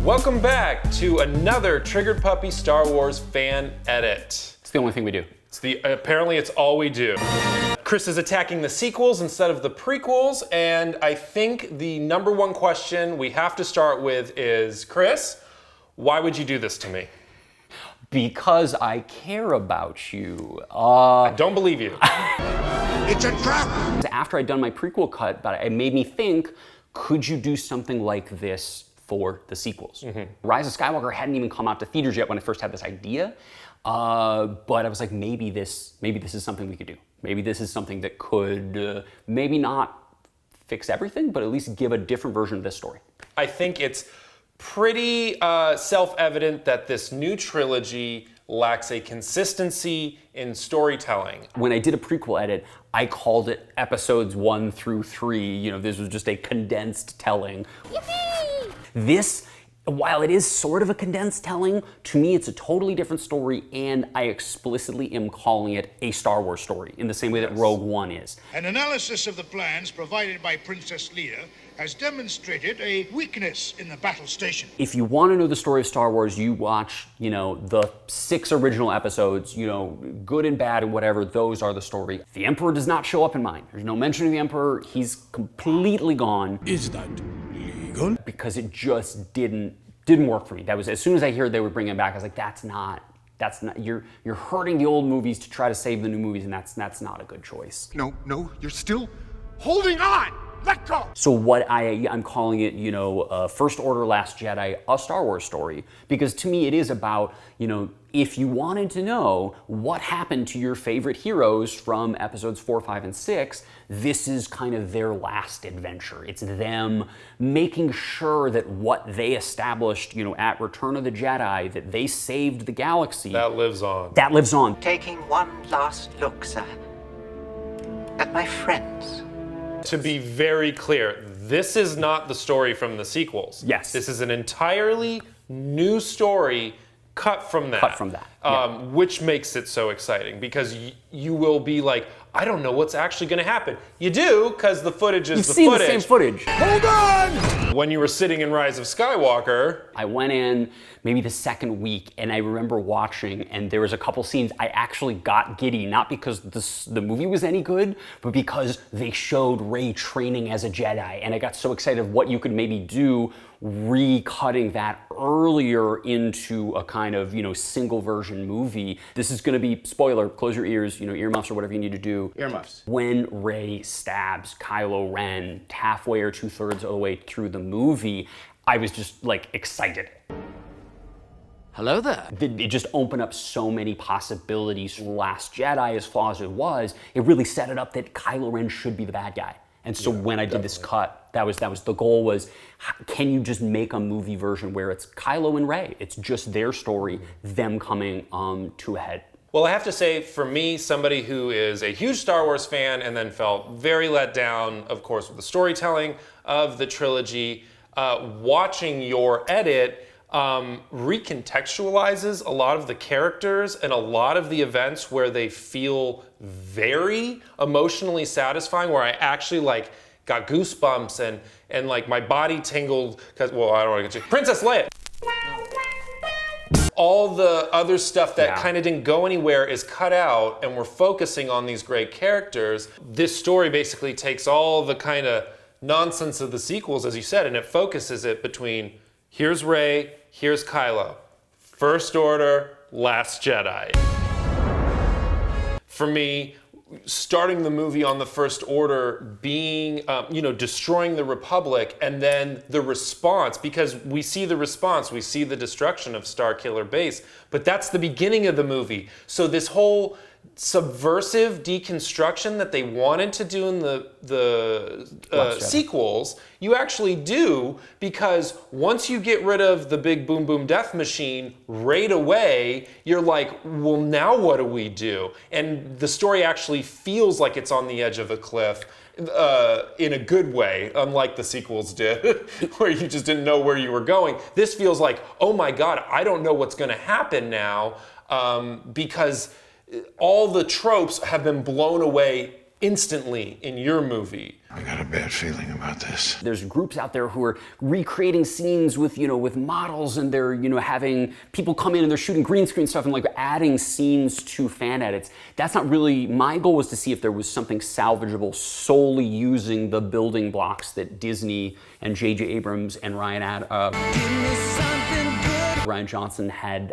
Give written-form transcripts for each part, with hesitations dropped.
Welcome back to another Triggered Puppy Star Wars fan edit. It's the only thing we do. Apparently it's all we do. Chris is attacking the sequels instead of the prequels, and I think the number one question we have to start with is, Chris, why would you do this to me? Because I care about you. I don't believe you. It's a trap! After I'd done my prequel cut, but it made me think, could you do something like this for the sequels? Rise of Skywalker hadn't even come out to theaters yet when I first had this idea, but I was like, maybe this is something we could do. Maybe this is something that could maybe not fix everything, but at least give a different version of this story. I think it's pretty self-evident that this new trilogy lacks a consistency in storytelling. When I did a prequel edit, I called it episodes 1 through 3. You know, this was just a condensed telling. Yippee! This, while it is sort of a condensed telling, to me it's a totally different story, and I explicitly am calling it a Star Wars story, in the same way that Rogue One is. An analysis of the plans provided by Princess Leia has demonstrated a weakness in the battle station. If you want to know the story of Star Wars, you watch, the 6 original episodes, good and bad and whatever, those are the story. The Emperor does not show up in mine. There's no mention of the Emperor. He's completely gone. Is that legal? Because it just didn't work for me. That was, as soon as I heard they were bringing it back, I was like, that's not, you're hurting the old movies to try to save the new movies, and that's not a good choice. No, you're still holding on! Let go! So what I'm calling it, First Order, Last Jedi, a Star Wars story, because to me it is about, if you wanted to know what happened to your favorite heroes from episodes 4, 5, and 6, this is kind of their last adventure. It's them making sure that what they established, at Return of the Jedi, that they saved the galaxy. That lives on. That lives on. Taking one last look, sir, at my friends. To be very clear, this is not the story from the sequels. Yes. This is an entirely new story cut from that. Which makes it so exciting, because you will be like, I don't know what's actually going to happen. You do, because the footage is the footage. You've seen the same footage. Hold on! When you were sitting in Rise of Skywalker. I went in maybe the second week, and I remember watching, and there was a couple scenes I actually got giddy, not because the movie was any good, but because they showed Rey training as a Jedi, and I got so excited of what you could maybe do recutting that earlier into a kind of, single version movie. This is gonna be, spoiler, close your ears, earmuffs or whatever you need to do. Earmuffs. When Rey stabs Kylo Ren halfway or 2/3 of the way through the movie, I was just excited. Hello there. It just opened up so many possibilities. Last Jedi, as flawed as it was, it really set it up that Kylo Ren should be the bad guy. And so when I did this cut, that was the goal was, can you just make a movie version where it's Kylo and Rey? It's just their story, them coming to a head. Well, I have to say, for me, somebody who is a huge Star Wars fan and then felt very let down, of course, with the storytelling of the trilogy, watching your edit recontextualizes a lot of the characters and a lot of the events where they feel very emotionally satisfying, where I actually got goosebumps and my body tingled because, I don't want to get you. Princess Leia. All the other stuff that kind of didn't go anywhere is cut out, and we're focusing on these great characters. This story basically takes all the kind of nonsense of the sequels, as you said, and it focuses it between here's Rey, here's Kylo. First Order, Last Jedi. For me, starting the movie on the First Order being, destroying the Republic, and then the response, because we see the response, we see the destruction of Starkiller Base, but that's the beginning of the movie. So this whole subversive deconstruction that they wanted to do in the sequels, you actually do, because once you get rid of the big boom boom death machine right away, you're like, well, now what do we do? And the story actually feels like it's on the edge of a cliff in a good way, unlike the sequels did, where you just didn't know where you were going. This feels like, oh my God, I don't know what's gonna happen now, because all the tropes have been blown away instantly in your movie? I got a bad feeling about this. There's groups out there who are recreating scenes with, with models, and they're, having people come in and they're shooting green screen stuff and like adding scenes to fan edits. That's not really, my goal was to see if there was something salvageable solely using the building blocks that Disney and J.J. Abrams and Ryan Johnson had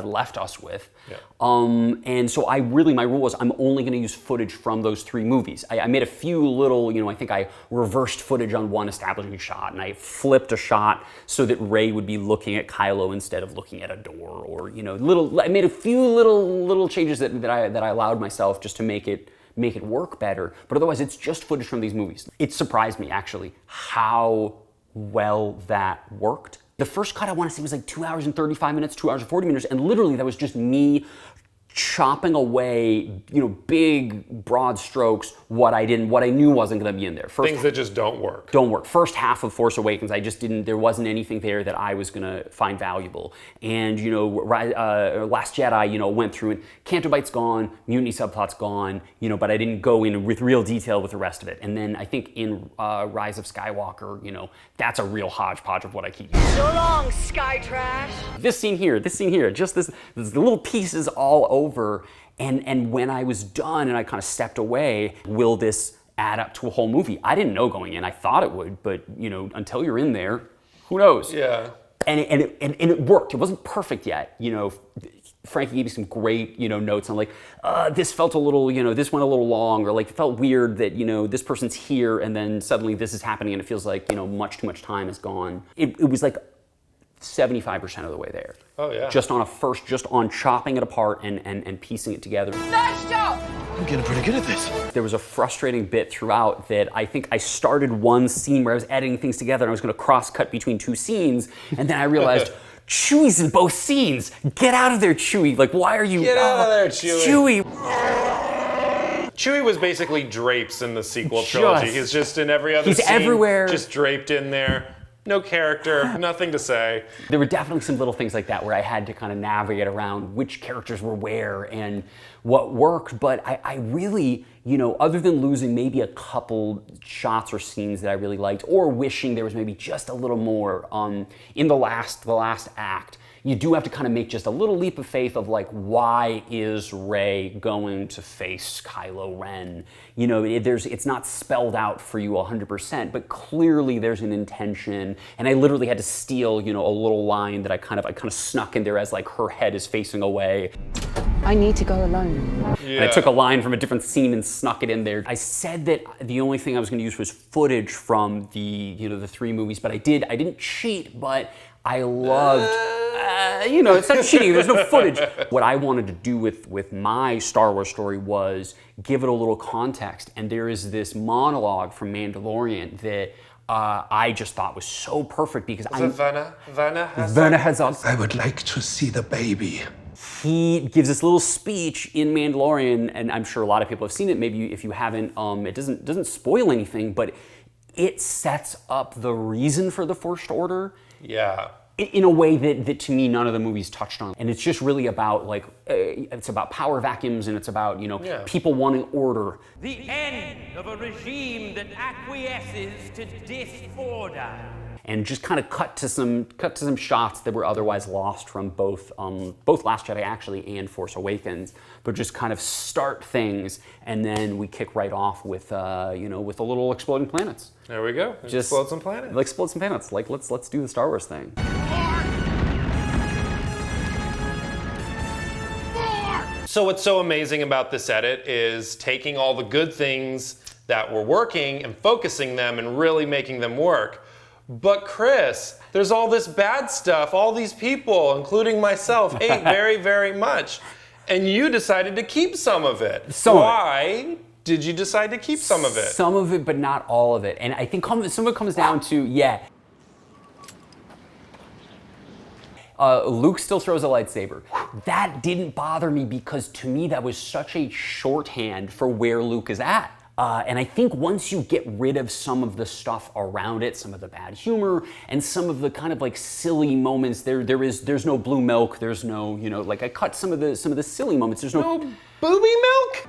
left us with. Yeah. And so my rule was I'm only going to use footage from those 3 movies. I made a few little, I think I reversed footage on one establishing shot, and I flipped a shot so that Rey would be looking at Kylo instead of looking at a door, or I made a few little changes that I allowed myself just to make it work better. But otherwise, it's just footage from these movies. It surprised me actually how well that worked. The first cut I want to say was like 2 hours and 35 minutes, 2 hours and 40 minutes, and literally that was just me chopping away, big broad strokes, what I knew wasn't going to be in there. Things that just don't work. First half of Force Awakens, there wasn't anything there that I was going to find valuable. And, Last Jedi, went through and Canto Bite's gone, Mutiny subplot's gone, but I didn't go in with real detail with the rest of it. And then I think in Rise of Skywalker, that's a real hodgepodge of what I keep using. So long, Sky Trash. This scene here, just this little pieces all over. And when I was done and I kind of stepped away, will this add up to a whole movie? I didn't know going in. I thought it would, but until you're in there, who knows? Yeah. And it worked. It wasn't perfect yet. Frankie gave me some great, notes on like, this felt a little, this went a little long, or like it felt weird that, this person's here and then suddenly this is happening and it feels like, much too much time has gone. It was like 75% of the way there. Oh yeah. Just on chopping it apart and piecing it together. I'm getting pretty good at this. There was a frustrating bit throughout that I think I started one scene where I was editing things together and I was going to cross-cut between 2 scenes, and then I realized, Chewie's in both scenes. Get out of there, Chewie. Like, why are you... Get out of there, Chewie. Chewie. Chewie was basically drapes in the sequel trilogy. He's just in every other scene. He's everywhere. Just draped in there. No character, nothing to say. There were definitely some little things like that where I had to kind of navigate around which characters were where and what worked, but I really, other than losing maybe a couple shots or scenes that I really liked, or wishing there was maybe just a little more in the last act, you do have to kind of make just a little leap of faith of like, why is Rey going to face Kylo Ren? It's not spelled out for you 100%, but clearly there's an intention. And I literally had to steal, a little line that I kind of snuck in there as like her head is facing away. I need to go alone. Yeah. And I took a line from a different scene and snuck it in there. I said that the only thing I was going to use was footage from the 3 movies, but I didn't cheat, but I loved, it's not cheating, there's no footage. What I wanted to do with my Star Wars story was give it a little context, and there is this monologue from Mandalorian that I just thought was so perfect because Werner Herzog. I would like to see the baby. He gives this little speech in Mandalorian, and I'm sure a lot of people have seen it. Maybe if you haven't, it doesn't spoil anything, but it sets up the reason for the First Order. Yeah. In a way that to me none of the movies touched on. And it's just really about like, it's about power vacuums, and it's about, people wanting order. The end of a regime that acquiesces to disorder. And just kind of cut to some shots that were otherwise lost from both Last Jedi actually and Force Awakens, but just kind of start things, and then we kick right off with with a little exploding planets. There we go. Just explode some planets. Explode some planets. Like let's do the Star Wars thing. So what's so amazing about this edit is taking all the good things that were working and focusing them and really making them work. But Chris, there's all this bad stuff. All these people, including myself, ate very, very much. And you decided to keep some of it. Why did you decide to keep some of it? Some of it, but not all of it. And I think some of it comes down to, Luke still throws a lightsaber. That didn't bother me because to me that was such a shorthand for where Luke is at. And I think once you get rid of some of the stuff around it, some of the bad humor, and some of the kind of like silly moments, there's no blue milk, there's no, like I cut some of the silly moments. There's no booby milk?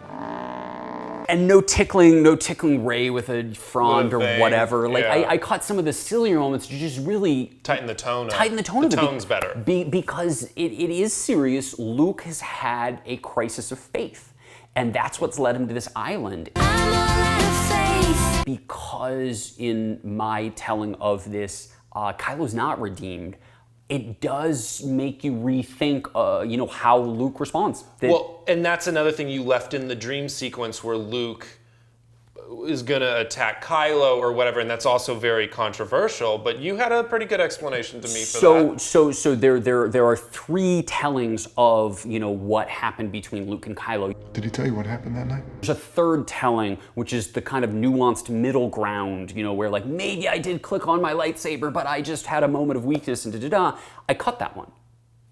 And no tickling Rey with a frond or thing, whatever. Like yeah. I caught some of the sillier moments to just really Tighten the tone up. the tone's better. Because it is serious. Luke has had a crisis of faith. And that's what's led him to this island. Because in my telling of this, Kylo's not redeemed. It does make you rethink, how Luke responds. Well, and that's another thing you left in the dream sequence where Luke is going to attack Kylo or whatever, and that's also very controversial, but you had a pretty good explanation to me for that. So there are three tellings of, what happened between Luke and Kylo. Did he tell you what happened that night? There's a third telling, which is the kind of nuanced middle ground, where like, maybe I did click on my lightsaber, but I just had a moment of weakness and da-da-da. I cut that one.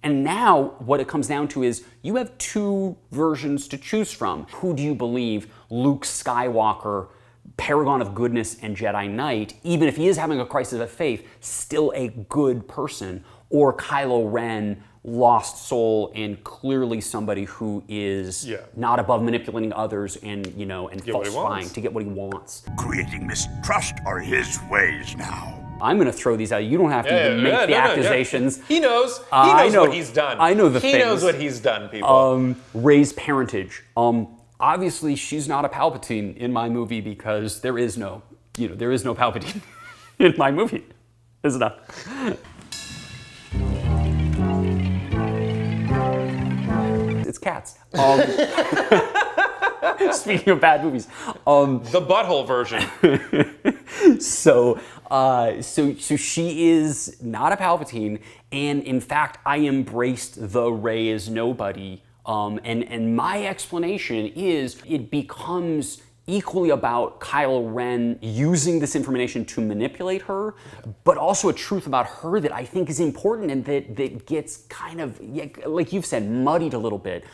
And now what it comes down to is you have two versions to choose from. Who do you believe? Luke Skywalker, paragon of goodness and Jedi Knight, even if he is having a crisis of faith, still a good person, or Kylo Ren, lost soul and clearly somebody who is not above manipulating others and falsifying to get what he wants. Creating mistrust are his ways now. I'm going to throw these out. You don't have to even make the accusations. He knows. He knows what he's done. I know the things. He knows what he's done, people. Rey's parentage. Obviously, she's not a Palpatine in my movie because there is no Palpatine in my movie. There's not. It's cats. Speaking of bad movies, the butthole version. So she is not a Palpatine, and in fact, I embraced the Rey is nobody. And my explanation is it becomes equally about Kylo Ren using this information to manipulate her, but also a truth about her that I think is important and that gets kind of, like you've said, muddied a little bit.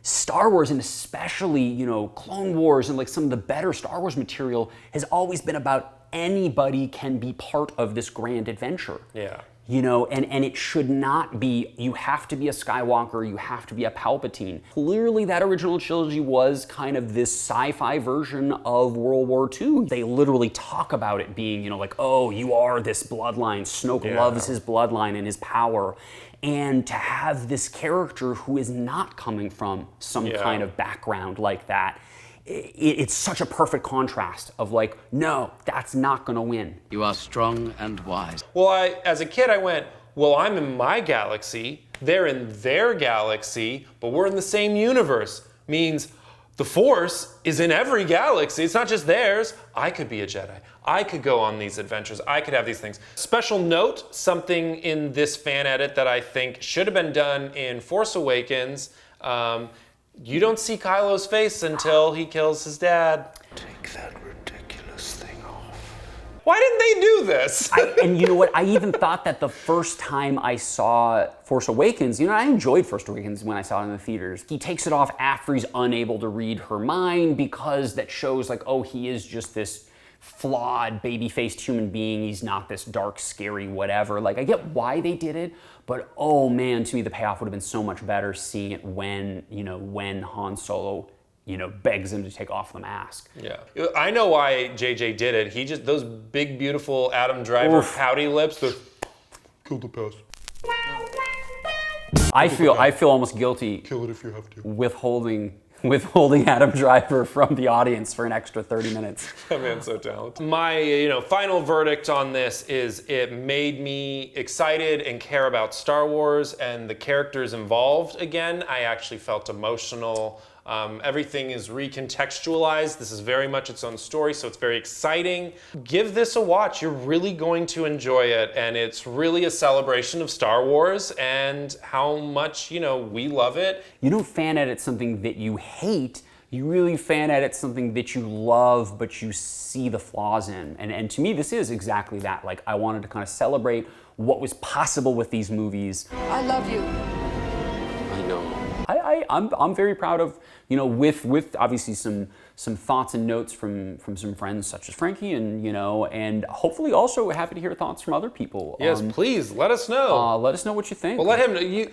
Star Wars, and especially, Clone Wars and like some of the better Star Wars material, has always been about anybody can be part of this grand adventure. Yeah. And it should not be, you have to be a Skywalker, you have to be a Palpatine. Clearly that original trilogy was kind of this sci-fi version of World War II. They literally talk about it being, oh, you are this bloodline. Snoke loves his bloodline and his power. And to have this character who is not coming from some kind of background like that, it's such a perfect contrast of like, no, that's not gonna win. You are strong and wise. Well, as a kid, I went, well, I'm in my galaxy, they're in their galaxy, but we're in the same universe. Means the Force is in every galaxy, it's not just theirs. I could be a Jedi. I could go on these adventures. I could have these things. Special note, something in this fan edit that I think should have been done in Force Awakens. You don't see Kylo's face until he kills his dad. Take that ridiculous thing off. Why didn't they do this? And you know what? I even thought that the first time I saw Force Awakens, I enjoyed Force Awakens when I saw it in the theaters. He takes it off after he's unable to read her mind because that shows like, oh, he is just this flawed, baby-faced human being. He's not this dark, scary whatever. Like, I get why they did it, but oh man, to me the payoff would have been so much better seeing it when, when Han Solo, begs him to take off the mask. Yeah. I know why JJ did it. He just, those big, beautiful Adam Driver pouty lips, kill the past. I feel almost guilty. Kill it if you have to. Withholding Adam Driver from the audience for an extra 30 minutes. That man's so talented. My, final verdict on this is it made me excited and care about Star Wars and the characters involved again. I actually felt emotional. Everything is recontextualized. This is very much its own story, so it's very exciting. Give this a watch. You're really going to enjoy it, and it's really a celebration of Star Wars and how much, we love it. You don't fan edit something that you hate. You really fan edit something that you love, but you see the flaws in. And to me, this is exactly that. Like, I wanted to kind of celebrate what was possible with these movies. I love you. I know. I'm very proud of, with obviously some some thoughts and notes from some friends such as Frankie, and hopefully also happy to hear thoughts from other people. Yes, please let us know. Let us know what you think. Well, let him know. Yeah.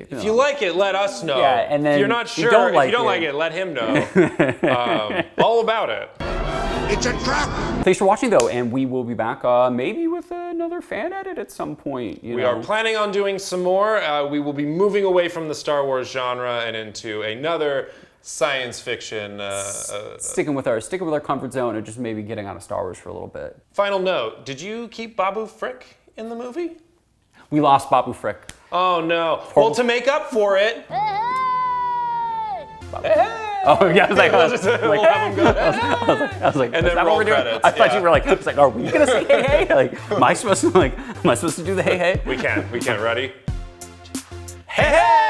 If you like it, let us know. Yeah, and then if you're not if you sure, don't if you don't like it, let him know. All about it. It's a trap! Thanks for watching, though, and we will be back maybe with another fan edit at some point. We are planning on doing some more. We will be moving away from the Star Wars genre and into another science fiction. Sticking with our comfort zone and just maybe getting out of Star Wars for a little bit. Final note: did you keep Babu Frick in the movie? We lost Babu Frick. Oh no! Well, to make up for it. Hey! Oh yeah, I was like, we'll have him go. I was like, and is then that roll what we're doing? credits. I thought you were like, I was like, are we gonna say hey hey? Like, am I supposed to do the hey hey? We can't. Ready? Hey hey!